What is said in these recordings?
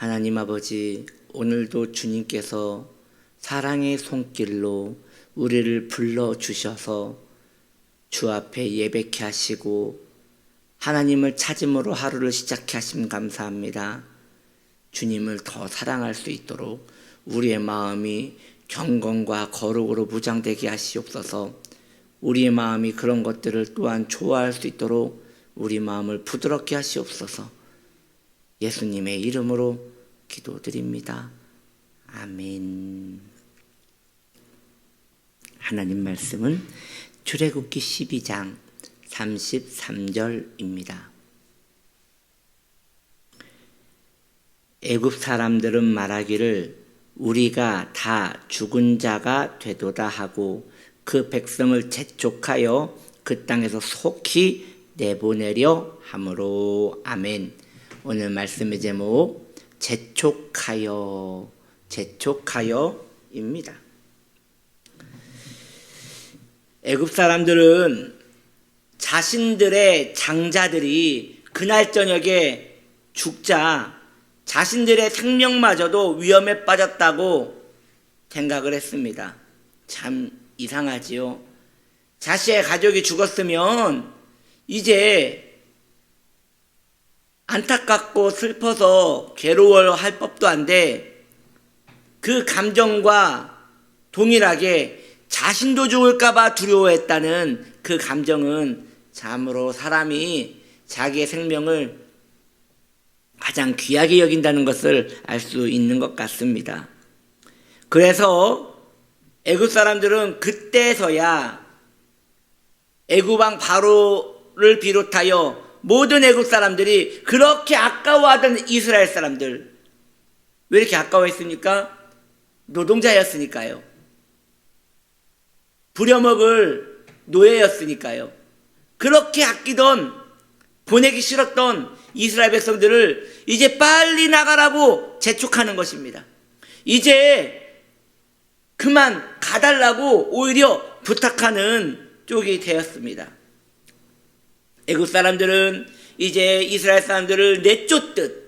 하나님 아버지, 오늘도 주님께서 사랑의 손길로 우리를 불러주셔서 주 앞에 예배케 하시고 하나님을 찾음으로 하루를 시작케 하심 감사합니다. 주님을 더 사랑할 수 있도록 우리의 마음이 경건과 거룩으로 무장되게 하시옵소서. 우리의 마음이 그런 것들을 또한 좋아할 수 있도록 우리 마음을 부드럽게 하시옵소서. 예수님의 이름으로 기도드립니다. 아멘. 하나님 말씀은 출애굽기 12장 33절입니다. 애굽 사람들은 말하기를 우리가 다 죽은 자가 되도다 하고 그 백성을 재촉하여 그 땅에서 속히 내보내려 함으로. 아멘. 오늘 말씀의 제목 재촉하여입니다. 애굽 사람들은 자신들의 장자들이 그날 저녁에 죽자 자신들의 생명마저도 위험에 빠졌다고 생각을 했습니다. 참 이상하지요. 자신의 가족이 죽었으면 이제 안타깝고 슬퍼서 괴로워할 법도 한데 그 감정과 동일하게 자신도 죽을까봐 두려워했다는 그 감정은 참으로 사람이 자기의 생명을 가장 귀하게 여긴다는 것을 알 수 있는 것 같습니다. 그래서 애굽 사람들은 그때서야 애굽 왕 바로를 비롯하여 모든 애굽 사람들이 그렇게 아까워하던 이스라엘 사람들, 왜 이렇게 아까워했습니까? 노동자였으니까요. 부려먹을 노예였으니까요. 그렇게 아끼던, 보내기 싫었던 이스라엘 백성들을 이제 빨리 나가라고 재촉하는 것입니다. 이제 그만 가달라고 오히려 부탁하는 쪽이 되었습니다. 애굽 사람들은 이제 이스라엘 사람들을 내쫓듯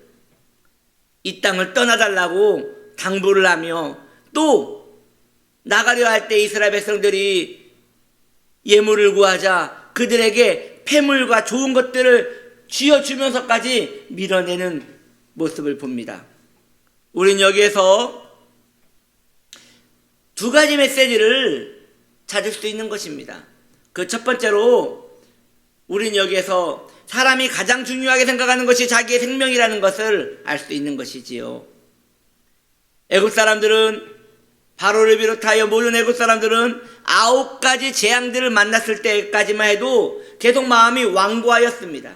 이 땅을 떠나달라고 당부를 하며 또 나가려 할 때 이스라엘 백성들이 예물을 구하자 그들에게 폐물과 좋은 것들을 쥐어주면서까지 밀어내는 모습을 봅니다. 우린 여기에서 두 가지 메시지를 찾을 수 있는 것입니다. 그 첫 번째로 우린 여기에서 사람이 가장 중요하게 생각하는 것이 자기의 생명이라는 것을 알 수 있는 것이지요. 애굽 사람들은, 바로를 비롯하여 모든 애굽 사람들은 9가지 재앙들을 만났을 때까지만 해도 계속 마음이 완고하였습니다.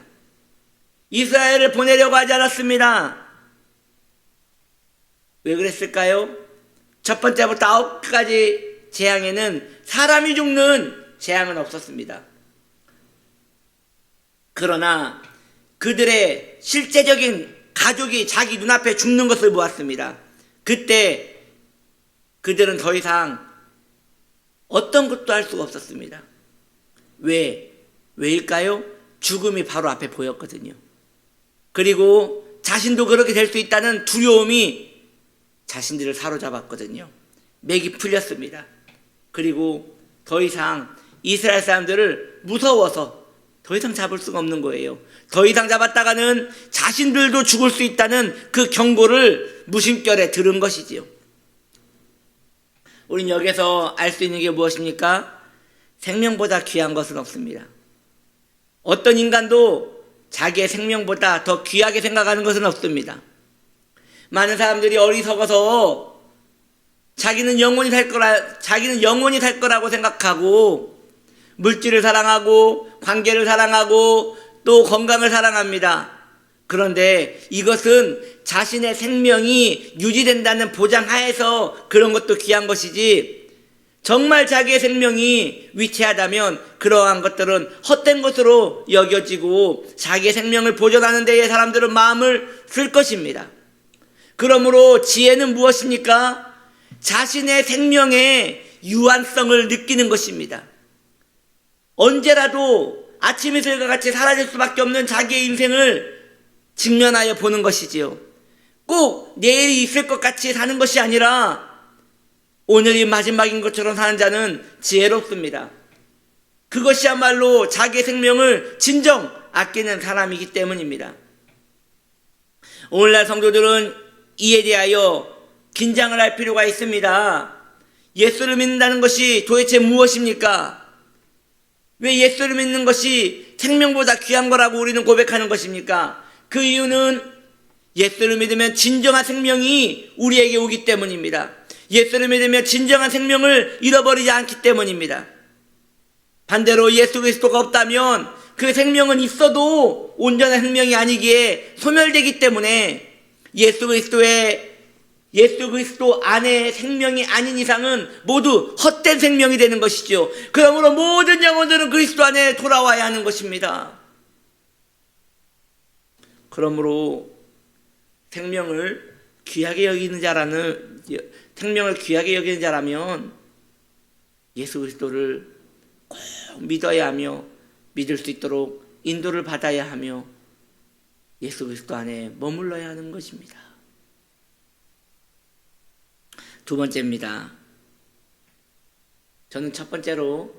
이스라엘을 보내려고 하지 않았습니다. 왜 그랬을까요? 첫 번째부터 9가지 재앙에는 사람이 죽는 재앙은 없었습니다. 그러나 그들의 실제적인 가족이 자기 눈앞에 죽는 것을 보았습니다. 그때 그들은 더 이상 어떤 것도 할 수가 없었습니다. 왜일까요? 죽음이 바로 앞에 보였거든요. 그리고 자신도 그렇게 될 수 있다는 두려움이 자신들을 사로잡았거든요. 맥이 풀렸습니다. 그리고 더 이상 이스라엘 사람들을 무서워서 더 이상 잡을 수가 없는 거예요. 더 이상 잡았다가는 자신들도 죽을 수 있다는 그 경고를 무심결에 들은 것이지요. 우린 여기서 알 수 있는 게 무엇입니까? 생명보다 귀한 것은 없습니다. 어떤 인간도 자기의 생명보다 더 귀하게 생각하는 것은 없습니다. 많은 사람들이 어리석어서 자기는 영원히 살 거라고 생각하고 물질을 사랑하고 관계를 사랑하고 또 건강을 사랑합니다. 그런데 이것은 자신의 생명이 유지된다는 보장하에서 그런 것도 귀한 것이지, 정말 자기의 생명이 위태하다면 그러한 것들은 헛된 것으로 여겨지고 자기의 생명을 보존하는 데에 사람들은 마음을 쓸 것입니다. 그러므로 지혜는 무엇입니까? 자신의 생명의 유한성을 느끼는 것입니다. 언제라도 아침 이슬과 같이 사라질 수밖에 없는 자기의 인생을 직면하여 보는 것이지요. 꼭 내일이 있을 것 같이 사는 것이 아니라 오늘이 마지막인 것처럼 사는 자는 지혜롭습니다. 그것이야말로 자기의 생명을 진정 아끼는 사람이기 때문입니다. 오늘날 성도들은 이에 대하여 긴장을 할 필요가 있습니다. 예수를 믿는다는 것이 도대체 무엇입니까? 왜 예수를 믿는 것이 생명보다 귀한 거라고 우리는 고백하는 것입니까? 그 이유는 예수를 믿으면 진정한 생명이 우리에게 오기 때문입니다. 예수를 믿으면 진정한 생명을 잃어버리지 않기 때문입니다. 반대로 예수 그리스도가 없다면 그 생명은 있어도 온전한 생명이 아니기에 소멸되기 때문에 예수 그리스도 안에 생명이 아닌 이상은 모두 헛된 생명이 되는 것이죠. 그러므로 모든 영혼들은 그리스도 안에 돌아와야 하는 것입니다. 그러므로 생명을 귀하게 여기는 자라면 예수 그리스도를 꼭 믿어야 하며 믿을 수 있도록 인도를 받아야 하며 예수 그리스도 안에 머물러야 하는 것입니다. 두 번째입니다. 저는 첫 번째로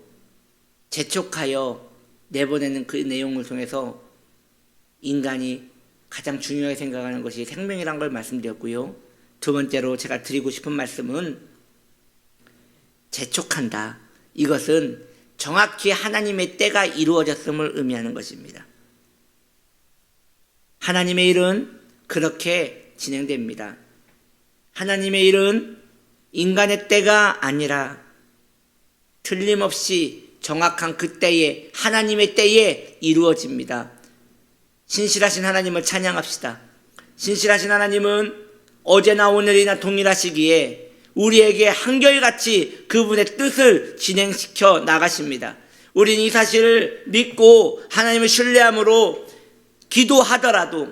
재촉하여 내보내는 그 내용을 통해서 인간이 가장 중요하게 생각하는 것이 생명이란 걸 말씀드렸고요. 두 번째로 제가 드리고 싶은 말씀은 재촉한다. 이것은 정확히 하나님의 때가 이루어졌음을 의미하는 것입니다. 하나님의 일은 그렇게 진행됩니다. 하나님의 일은 인간의 때가 아니라 틀림없이 정확한 그 때에 하나님의 때에 이루어집니다. 신실하신 하나님을 찬양합시다. 신실하신 하나님은 어제나 오늘이나 동일하시기에 우리에게 한결같이 그분의 뜻을 진행시켜 나가십니다. 우리는 이 사실을 믿고 하나님을 신뢰함으로 기도하더라도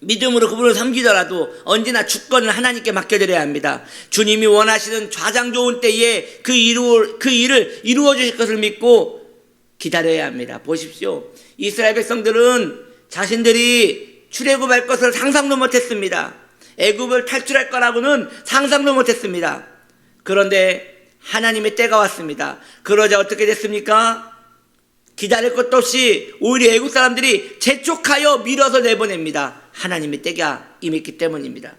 믿음으로 그분을 섬기더라도 언제나 주권을 하나님께 맡겨드려야 합니다. 주님이 원하시는 가장 좋은 때에 그 일을 이루어 주실 것을 믿고 기다려야 합니다. 보십시오. 이스라엘 백성들은 자신들이 출애굽할 것을 상상도 못했습니다. 애굽을 탈출할 거라고는 상상도 못했습니다. 그런데 하나님의 때가 왔습니다. 그러자 어떻게 됐습니까? 기다릴 것도 없이 오히려 애국 사람들이 재촉하여 밀어서 내보냅니다. 하나님의 때가 임했기 때문입니다.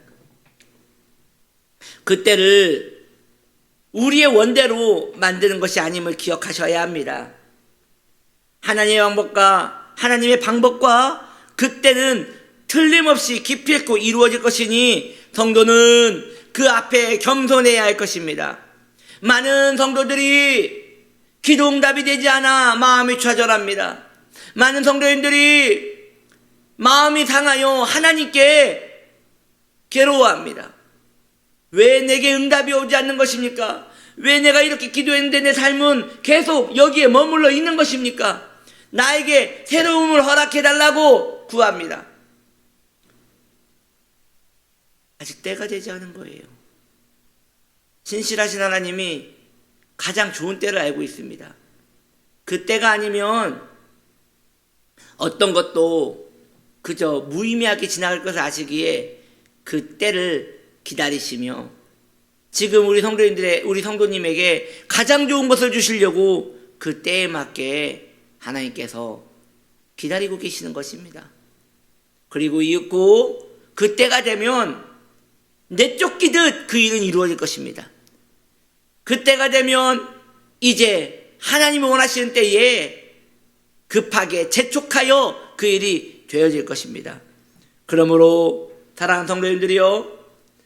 그때를 우리의 원대로 만드는 것이 아님을 기억하셔야 합니다. 하나님의 방법과 그때는 틀림없이 깊이 있고 이루어질 것이니 성도는 그 앞에 겸손해야 할 것입니다. 많은 성도들이 기도응답이 되지 않아 마음이 좌절합니다. 많은 성도인들이 마음이 상하여 하나님께 괴로워합니다. 왜 내게 응답이 오지 않는 것입니까? 왜 내가 이렇게 기도했는데 내 삶은 계속 여기에 머물러 있는 것입니까? 나에게 새로움을 허락해달라고 구합니다. 아직 때가 되지 않은 거예요. 신실하신 하나님이 가장 좋은 때를 알고 있습니다. 그 때가 아니면 어떤 것도 그저 무의미하게 지나갈 것을 아시기에 그 때를 기다리시며 지금 우리 성도님에게 가장 좋은 것을 주시려고 그 때에 맞게 하나님께서 기다리고 계시는 것입니다. 그리고 이윽고 그 때가 되면 내쫓기듯 그 일은 이루어질 것입니다. 그때가 되면 이제 하나님이 원하시는 때에 급하게 재촉하여 그 일이 되어질 것입니다. 그러므로 사랑하는 성도님들이요,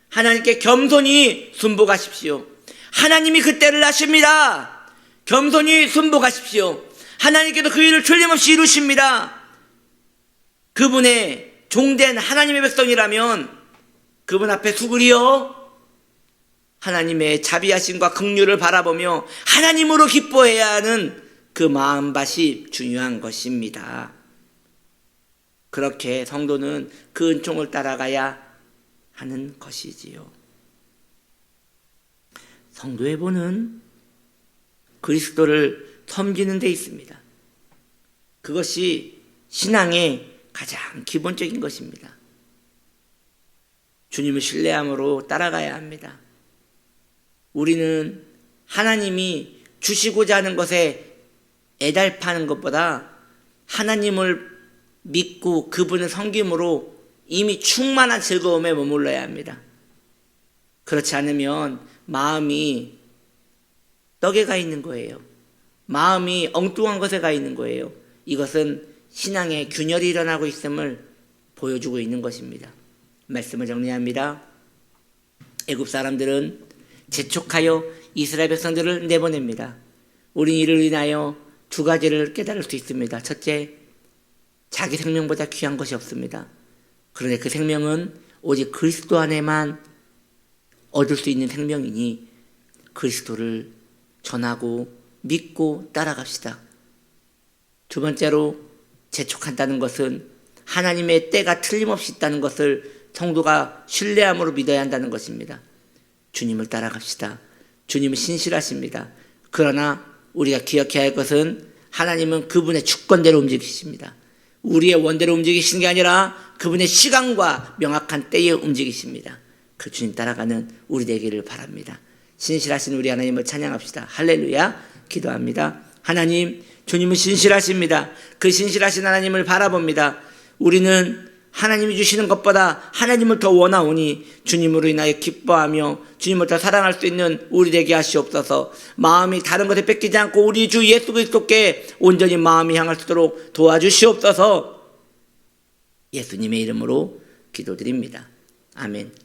하나님께 겸손히 순복하십시오. 하나님이 그 때를 아십니다. 겸손히 순복하십시오. 하나님께도 그 일을 틀림없이 이루십니다. 그분의 종된 하나님의 백성이라면 그분 앞에 수그리어 하나님의 자비하심과 긍휼을 바라보며 하나님으로 기뻐해야 하는 그 마음밭이 중요한 것입니다. 그렇게 성도는 그 은총을 따라가야 하는 것이지요. 성도의 본은 그리스도를 섬기는 데 있습니다. 그것이 신앙의 가장 기본적인 것입니다. 주님을 신뢰함으로 따라가야 합니다. 우리는 하나님이 주시고자 하는 것에 애달파는 것보다 하나님을 믿고 그분을 섬김으로 이미 충만한 즐거움에 머물러야 합니다. 그렇지 않으면 마음이 떡에 가 있는 거예요. 마음이 엉뚱한 것에 가 있는 거예요. 이것은 신앙의 균열이 일어나고 있음을 보여주고 있는 것입니다. 말씀을 정리합니다. 애굽 사람들은 재촉하여 이스라엘 백성들을 내보냅니다. 우린 이를 인하여 두 가지를 깨달을 수 있습니다. 첫째, 자기 생명보다 귀한 것이 없습니다. 그런데 그 생명은 오직 그리스도 안에만 얻을 수 있는 생명이니 그리스도를 전하고 믿고 따라갑시다. 두 번째로, 재촉한다는 것은 하나님의 때가 틀림없이 있다는 것을 성도가 신뢰함으로 믿어야 한다는 것입니다. 주님을 따라갑시다. 주님은 신실하십니다. 그러나 우리가 기억해야 할 것은 하나님은 그분의 주권대로 움직이십니다. 우리의 원대로 움직이시는 게 아니라 그분의 시간과 명확한 때에 움직이십니다. 그 주님 따라가는 우리 되기를 바랍니다. 신실하신 우리 하나님을 찬양합시다. 할렐루야. 기도합니다. 하나님, 주님은 신실하십니다. 그 신실하신 하나님을 바라봅니다. 우리는 하나님이 주시는 것보다 하나님을 더 원하오니 주님으로 인하여 기뻐하며 주님을 더 사랑할 수 있는 우리 되게 하시옵소서. 마음이 다른 것에 뺏기지 않고 우리 주 예수 그리스도께 온전히 마음이 향할 수 있도록 도와주시옵소서. 예수님의 이름으로 기도드립니다. 아멘.